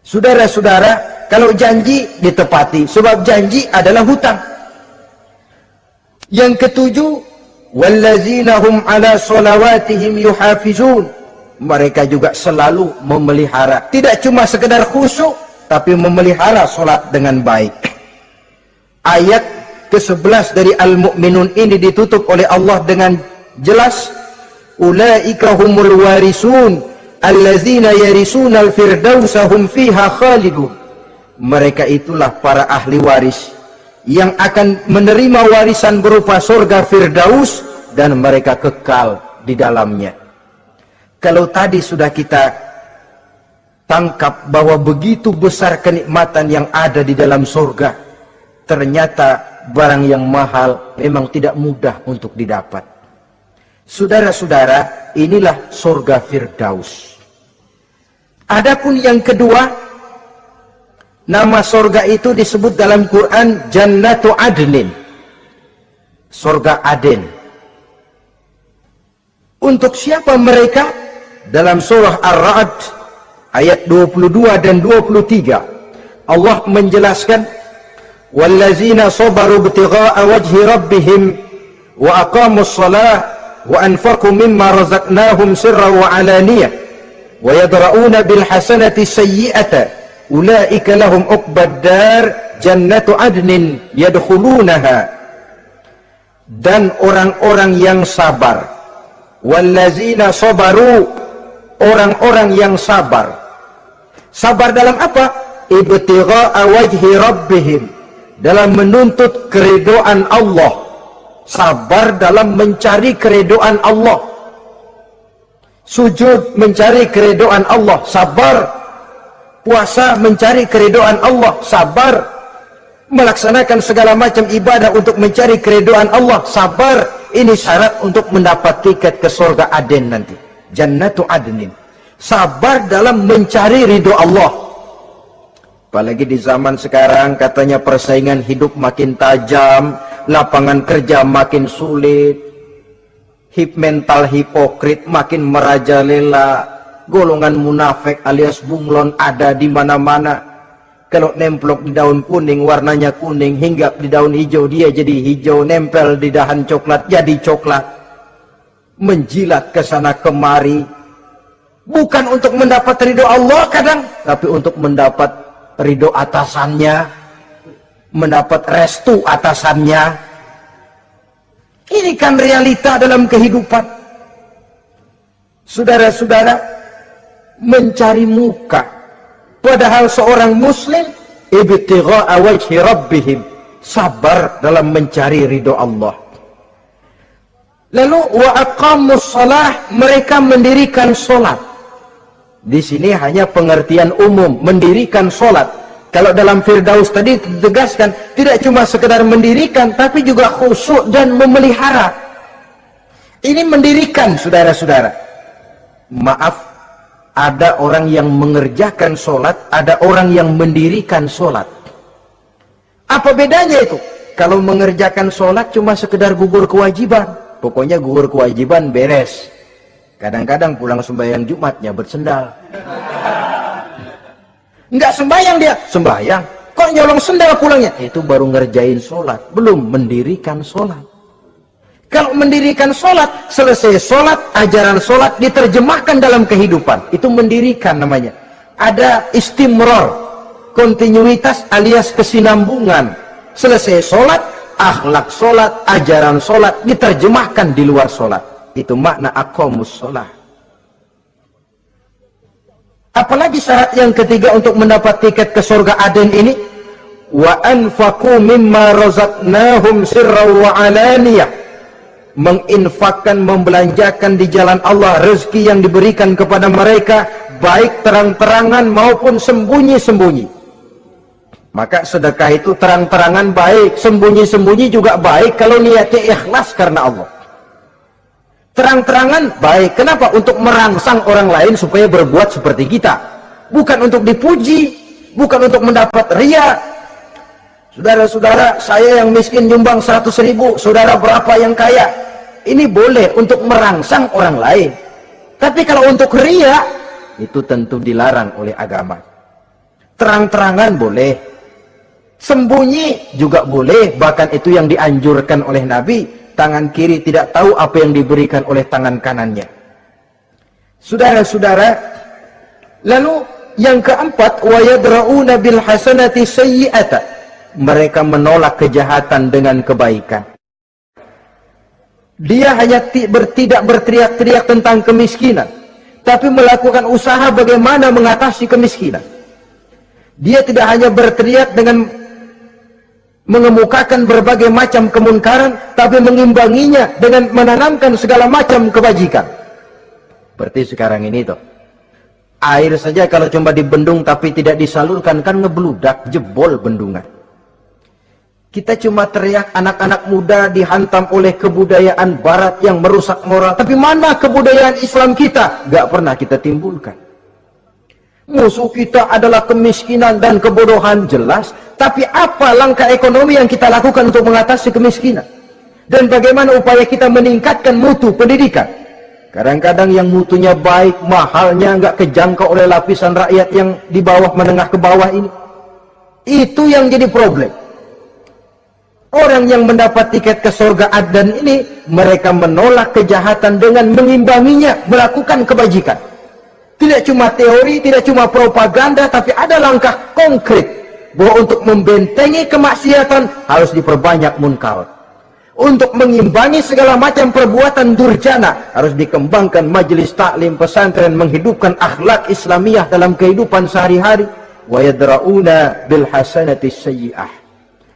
Saudara-saudara, kalau janji ditepati, sebab janji adalah hutang. Yang ketujuh, wallazina hum ala sholawatihim yuhafizun. Mereka juga selalu memelihara, tidak cuma sekedar khusyuk, tapi memelihara sholat dengan baik. Ayat ke-11 dari Al-Mu'minun ini ditutup oleh Allah dengan jelas, ulaika humul warisun allazina yarisuna al-firdausa hum fiha khalidun. Mereka itulah para ahli waris yang akan menerima warisan berupa surga Firdaus dan mereka kekal di dalamnya. Kalau tadi sudah kita tangkap bahwa begitu besar kenikmatan yang ada di dalam surga, ternyata barang yang mahal memang tidak mudah untuk didapat. Saudara-saudara, inilah surga Firdaus. Adapun yang kedua, nama surga itu disebut dalam Quran Jannatu Adnin, surga Aden. Untuk siapa mereka? Dalam surah Ar-Ra'd ayat 22 dan 23 Allah menjelaskan, wallazina sabaru ibtigha'a wajhi rabbihim wa aqamus shalah wa anfaqu mimma razaqnahum sirran wa alaniyah wa yadra'una bil hasanati sayyi'ata ulaika lahum uqbad dar jannatu adnin yadkhulunaha. Dan orang-orang yang sabar, wallazina sabaru, orang-orang yang sabar. Sabar dalam apa? Ibtigha'a wajhi rabbihim, dalam menuntut keridhaan Allah. Sabar dalam mencari keridhaan Allah. Sujud mencari keridhaan Allah, sabar. Puasa mencari keridhaan Allah, sabar. Melaksanakan segala macam ibadah untuk mencari keridhaan Allah, sabar. Ini syarat untuk mendapat tiket ke surga Aden nanti, Jannatu Adnin. Sabar dalam mencari ridho Allah. Apalagi di zaman sekarang katanya persaingan hidup makin tajam, lapangan kerja makin sulit, mental hipokrit makin merajalela, golongan munafik alias bunglon ada di mana-mana. Kalau nemplok di daun kuning warnanya kuning, hinggap di daun hijau dia jadi hijau, nempel di dahan coklat jadi coklat. Menjilat ke sana kemari, bukan untuk mendapat ridho Allah kadang, tapi untuk mendapat ridho atasannya, mendapat restu atasannya. Ini kan realita dalam kehidupan. Saudara-saudara, mencari muka, padahal seorang muslim ibtigha'a wajhi rabbihim, sabar dalam mencari ridho Allah. Lalu wa aqamus shalah, mereka mendirikan salat. Di sini hanya pengertian umum, mendirikan salat. Kalau dalam Firdaus tadi ditegaskan, tidak cuma sekedar mendirikan, tapi juga khusyuk dan memelihara. Ini mendirikan, saudara-saudara. Maaf, Ada orang yang mengerjakan sholat, ada orang yang mendirikan sholat. Apa bedanya itu? Kalau mengerjakan sholat cuma sekedar gugur kewajiban. Pokoknya gugur kewajiban beres. Kadang-kadang pulang sembahyang Jumatnya bersendal. Enggak sembahyang dia, sembahyang. Kok nyolong sendal pulangnya? Itu baru ngerjain sholat, belum mendirikan sholat. Kalau mendirikan sholat, selesai sholat, ajaran sholat diterjemahkan dalam kehidupan. Itu mendirikan namanya. Ada istimror, kontinuitas alias kesinambungan. Selesai sholat, akhlak sholat, ajaran sholat diterjemahkan di luar sholat. Itu makna aqamus sholat. Apalagi syarat yang ketiga untuk mendapat tiket ke surga Aden ini? Wa anfaqu mimma razaqnahum sirran wa alaniyah. Menginfakkan, membelanjakan di jalan Allah rezeki yang diberikan kepada mereka, baik terang-terangan maupun sembunyi-sembunyi. Maka sedekah itu terang-terangan baik, sembunyi-sembunyi juga baik kalau niatnya ikhlas karena Allah. Terang-terangan baik, kenapa? Untuk merangsang orang lain supaya berbuat seperti kita, bukan untuk dipuji, bukan untuk mendapat ria. Saudara-saudara, saya yang miskin nyumbang 100.000, saudara berapa yang kaya? Ini boleh untuk merangsang orang lain. Tapi kalau untuk ria, itu tentu dilarang oleh agama. Terang-terangan boleh, sembunyi juga boleh, bahkan itu yang dianjurkan oleh Nabi. Tangan kiri tidak tahu apa yang diberikan oleh tangan kanannya. Saudara-saudara, lalu yang keempat, wa yadra'una bil hasanati sayyi'ata. Mereka menolak kejahatan dengan kebaikan. Dia hanya tidak berteriak-teriak tentang kemiskinan, tapi melakukan usaha bagaimana mengatasi kemiskinan. Dia tidak hanya berteriak dengan mengemukakan berbagai macam kemunkaran, tapi mengimbanginya dengan menanamkan segala macam kebajikan. Seperti sekarang ini tuh. Air saja kalau cuma dibendung tapi tidak disalurkan kan ngebludak, jebol bendungan. Kita cuma teriak anak-anak muda dihantam oleh kebudayaan barat yang merusak moral. Tapi mana kebudayaan Islam kita? Gak pernah kita timbulkan. Musuh kita adalah kemiskinan dan kebodohan, jelas. Tapi apa langkah ekonomi yang kita lakukan untuk mengatasi kemiskinan? Dan bagaimana upaya kita meningkatkan mutu pendidikan? Kadang-kadang yang mutunya baik, mahalnya nggak kejangkau oleh lapisan rakyat yang di bawah, menengah ke bawah ini. Itu yang jadi problem. Orang yang mendapat tiket ke surga Aden ini, mereka menolak kejahatan dengan mengimbanginya, melakukan kebajikan. Tidak cuma teori, tidak cuma propaganda, tapi ada langkah konkret bahwa untuk membentengi kemaksiatan harus diperbanyak munkar. Untuk mengimbangi segala macam perbuatan durjana harus dikembangkan majelis taklim pesantren, menghidupkan akhlak Islamiyah dalam kehidupan sehari-hari. Wa yadra'una bil hasanati sayyi'ah.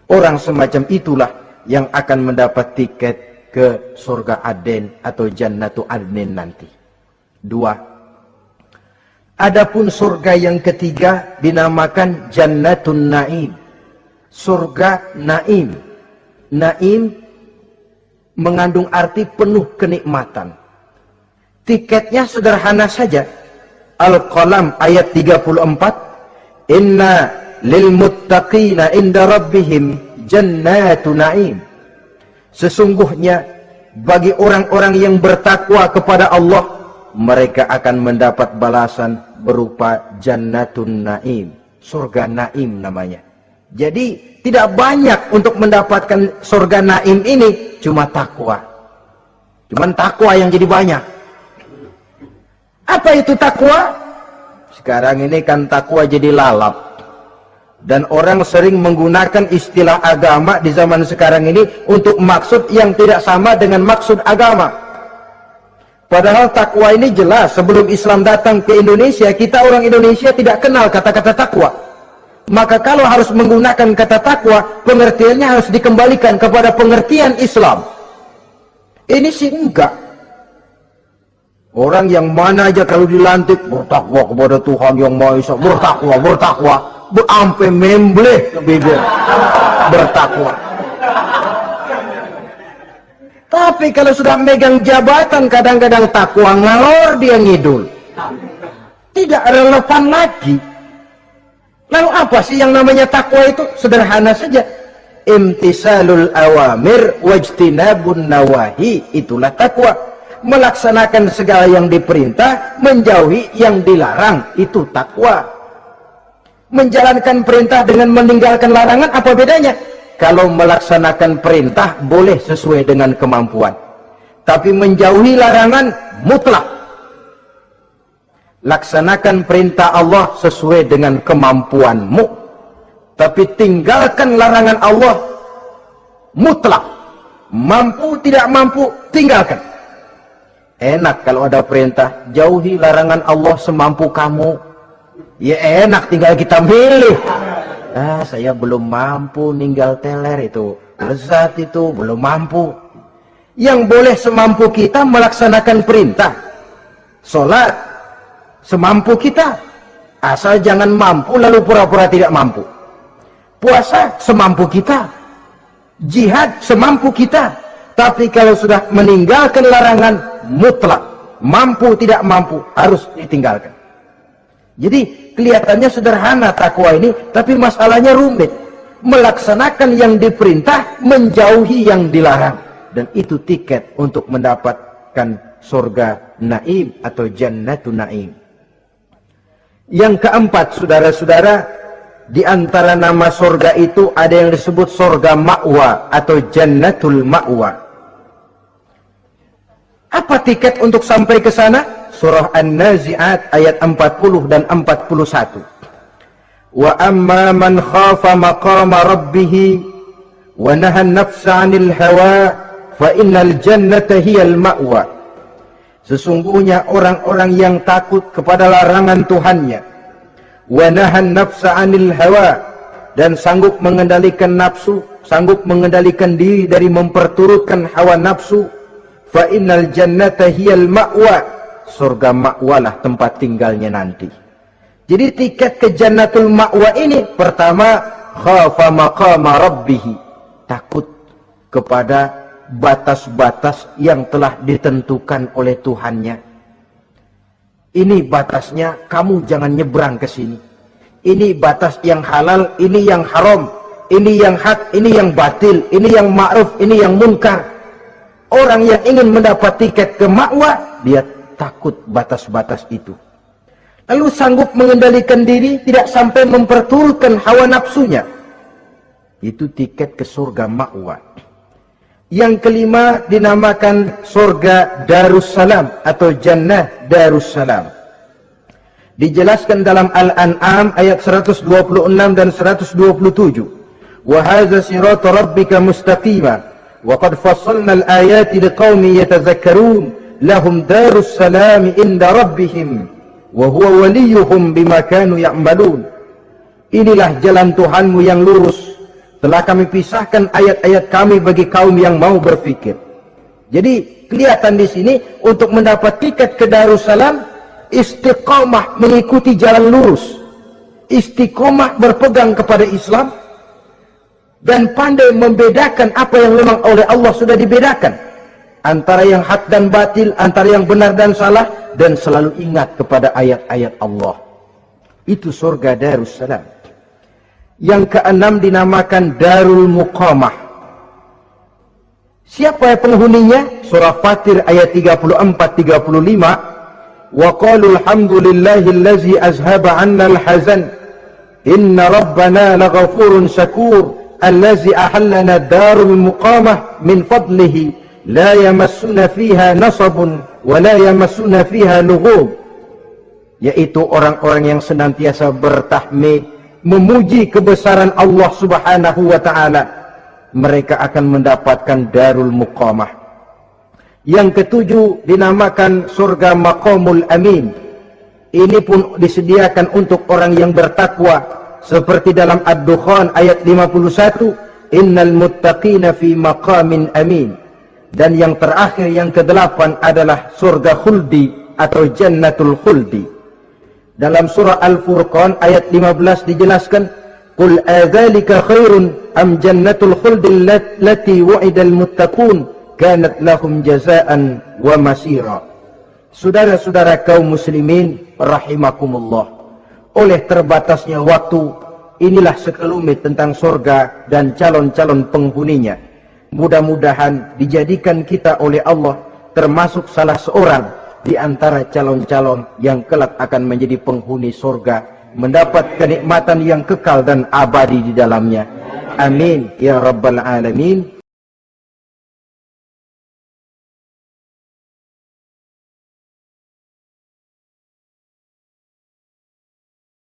Orang semacam itulah yang akan mendapat tiket ke surga Aden atau Jannatu Adnin nanti. 2. Adapun surga yang ketiga dinamakan Jannatun Naim. Surga Naim. Naim mengandung arti penuh kenikmatan. Tiketnya sederhana saja. Al-Qalam ayat 34. Inna lil muttaqina inda rabbihim jannatu na'im. Sesungguhnya bagi orang-orang yang bertakwa kepada Allah, mereka akan mendapat balasan berupa jannatun na'im, surga Naim namanya. Jadi tidak banyak untuk mendapatkan surga Naim ini, cuma takwa. Cuman takwa yang jadi banyak. Apa itu takwa? Sekarang ini kan takwa jadi lalap. Dan orang sering menggunakan istilah agama di zaman sekarang ini untuk maksud yang tidak sama dengan maksud agama. Padahal takwa ini jelas, sebelum Islam datang ke Indonesia, kita orang Indonesia tidak kenal kata-kata takwa. Maka kalau harus menggunakan kata takwa, pengertiannya harus dikembalikan kepada pengertian Islam. Ini sih enggak. Orang yang mana aja kalau dilantik bertakwa kepada Tuhan yang Maha Esa, bertakwa. Sampai membleh ke bibir, bertakwa. Tapi kalau sudah megang jabatan, kadang-kadang takwa ngalor dia ngidul. Tidak relevan lagi. Lalu apa sih yang namanya takwa itu? Sederhana saja. Imtisalul awamir wajtinabun nawahi, itulah takwa. Melaksanakan segala yang diperintah, menjauhi yang dilarang, itu takwa. Menjalankan perintah dengan meninggalkan larangan, apa bedanya? Kalau melaksanakan perintah boleh sesuai dengan kemampuan, tapi menjauhi larangan mutlak. Laksanakan perintah Allah sesuai dengan kemampuanmu, tapi tinggalkan larangan Allah mutlak. Mampu tidak mampu, tinggalkan. Enak kalau ada perintah, jauhi larangan Allah semampu kamu. Ya enak, tinggal kita milih. Saya belum mampu ninggal teler itu, lezat itu, belum mampu. Yang boleh semampu kita melaksanakan perintah. Sholat semampu kita, asal jangan mampu lalu pura-pura tidak mampu. Puasa semampu kita, jihad semampu kita. Tapi kalau sudah meninggalkan larangan mutlak, mampu tidak mampu harus ditinggalkan. Jadi kelihatannya sederhana takwa ini, tapi masalahnya rumit. Melaksanakan yang diperintah, menjauhi yang dilarang, dan itu tiket untuk mendapatkan surga naim atau jannatun naim. Yang keempat, saudara-saudara, di antara nama surga itu ada yang disebut surga ma'wa atau jannatul ma'wa. Apa tiket untuk sampai ke sana? Surah An-Nazi'at ayat 40 dan 41. Wa amma man khafa maqama rabbih wa nahan nafsa 'anil hawa fa innal jannata hiyal ma'wa. Sesungguhnya orang-orang yang takut kepada larangan Tuhannya, wa nahan nafsa 'anil hawa, dan sanggup mengendalikan nafsu, sanggup mengendalikan diri dari memperturutkan hawa nafsu, fa innal jannata hiyal ma'wa, surga ma'walah tempat tinggalnya nanti. Jadi tiket ke jannatul ma'wa ini, pertama khafa maqama rabbih, takut kepada batas-batas yang telah ditentukan oleh Tuhannya. Ini batasnya, kamu jangan nyebrang ke sini. Ini batas yang halal, ini yang haram, ini yang hak, ini yang batil, ini yang ma'ruf, ini yang munkar. Orang yang ingin mendapat tiket ke ma'wa, dia takut batas-batas itu. Lalu sanggup mengendalikan diri, tidak sampai memperturutkan hawa nafsunya. Itu tiket ke surga ma'wa. Yang kelima dinamakan surga Darussalam atau Jannah Darussalam. Dijelaskan dalam Al-An'am ayat 126 dan 127. Wa hadza siratu rabbika mustaqima wa qad fassalna al-ayati liqaumin yatadhakkarun lahum darussalam inda rabbihim wa huwa waliyuhum bima kanu ya'malun. Inilah jalan Tuhanmu yang lurus. Telah kami pisahkan ayat-ayat kami bagi kaum yang mau berfikir. Jadi kelihatan di sini untuk mendapat tiket ke Darussalam, istiqomah mengikuti jalan lurus, istiqomah berpegang kepada Islam, dan pandai membedakan apa yang memang oleh Allah sudah dibedakan, antara yang hak dan batil, antara yang benar dan salah, dan selalu ingat kepada ayat-ayat Allah. Itu surga Darussalam. Yang keenam dinamakan Darul Muqamah. Siapa penghuninya? Surah Fatir ayat 34-35. Wa qalu alhamdulillahillazi azhaba 'anna al-hazan inna rabbana laghafurun syakur allazi ahallana darul muqamah min fadlihi la yamassuna fiha nasabun wa la yamassuna fiha lughub. Yaitu orang-orang yang senantiasa bertahmid, memuji kebesaran Allah subhanahu wa ta'ala, mereka akan mendapatkan Darul Muqamah. Yang ketujuh dinamakan surga Maqamul Amin. Ini pun disediakan untuk orang yang bertakwa, seperti dalam Ad-Dukhan ayat 51, innal muttaqina fi maqamin amin. Dan yang terakhir, yang kedelapan adalah surga khuldi atau jannatul khuldi. Dalam surah Al-Furqan ayat 15 dijelaskan, qul adzalika khairun am jannatul khuldi allati wu'idal muttaqun kanat lahum jazaan wa masira. Saudara-saudara kaum muslimin rahimakumullah, oleh terbatasnya waktu, inilah sekelumit tentang surga dan calon-calon penghuninya. Mudah-mudahan dijadikan kita oleh Allah termasuk salah seorang di antara calon-calon yang kelak akan menjadi penghuni surga, mendapat kenikmatan yang kekal dan abadi di dalamnya. Amin ya rabbal alamin.